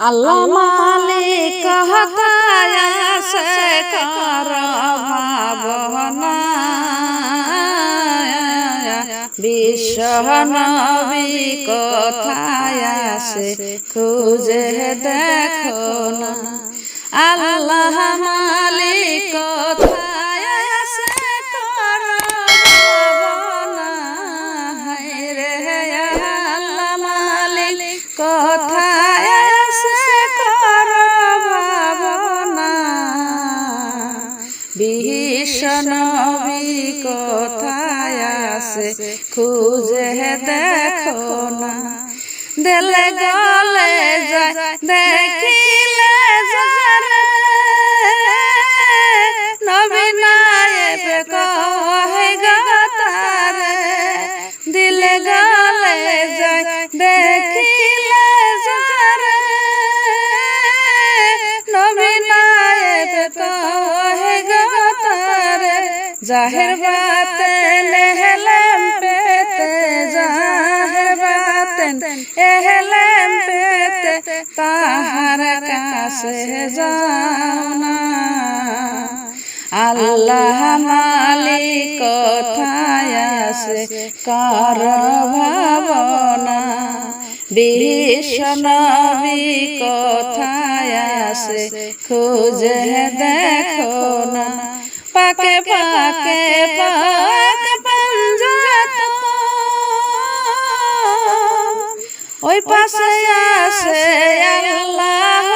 আল্লাহ মালিক কথায় আছে কর ভাবনা বিশ্ব নবী কথায় আছে খুঁজে দেখো না। আল্লাহ মালিক কথায় আছে কর ভাবনা রে আল্লাহ মালিক কথায় বিশ্ব নবী কোথায় আছে খুঁজে দেখো না। দিলে গলে যায় দেখিলে যারে নবী নায়েব কহে গাতারে। দিলে গলে যায় দেখিলে যারে নবী নায়েব কহে গাতারে। জাহের বাতেন এহলেম পেতে জাহের বাতেন এহলেম পেতে তাহার কাছে যাও না। আল্লাহ মালিক কথায় আছে কর ভাবনা বিশ্ব নবী কথায় আছে খুঁজে দেখো না। পাকে পাকে পাক পাঞ্জাত ওই পাশে আছে আল্লাহ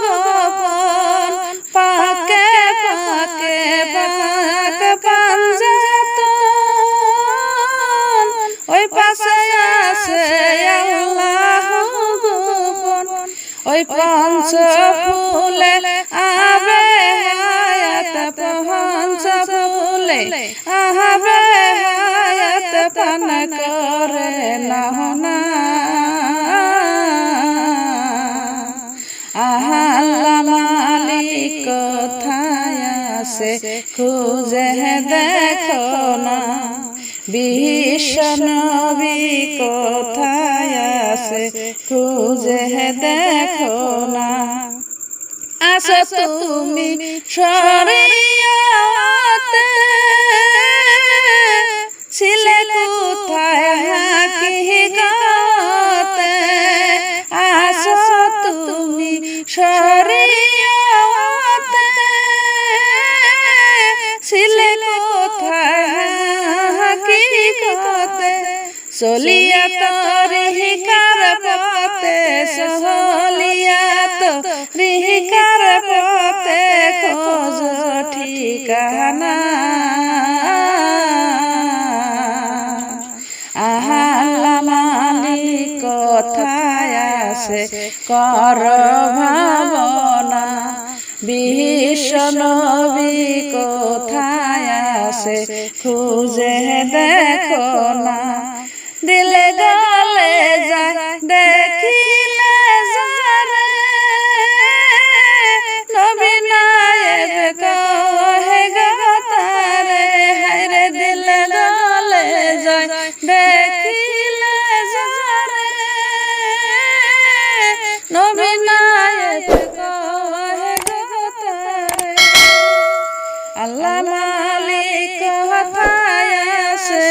গোপন। পাকে পাকে পাক পাঞ্জাত ওই পাশে আছে আল্লাহ গোপন। ওই পঞ্চ ফুলে আবে হায়াত পঞ্চ ফুলে আবে হায়াত পান করে না। আল্লাহ মালিক কথায় আছে খুঁজে দেখো না। বিশ্ব নবী কথায় আছে খুঁজে দেখো না। আসো তুমি শরিয়াতে ছিলে কোথায় হাকিকতে। আসো তুমি শরিয়াতে ছিলে কোথায় হাকিকতে। চলিয়া তরিকার পথে সহলিয়া তরিকার পথে খোঁজ ঠিকানা। আল্লাহ মালিক কথায় আছে কর ভাবনা বিশ্ব নবী কথায় আছে খুঁজে দেখো না। দিলে গলে যায় দেখিলে যারে নবী নায়েব কহে গাতারে। হায়রে দিলে গলে যায় দেখিলে যারে নবী নায়েব কহে গাতারে। আল্লাহ মালিক কথায় আছে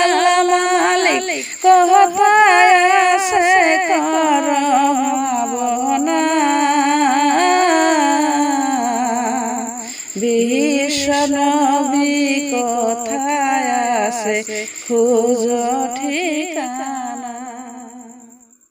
আল্লাহ মালিক কথায় আছে কর ভাবনা বিশ্ব নবী কথায় আছে খুঁজ ঠিকানা।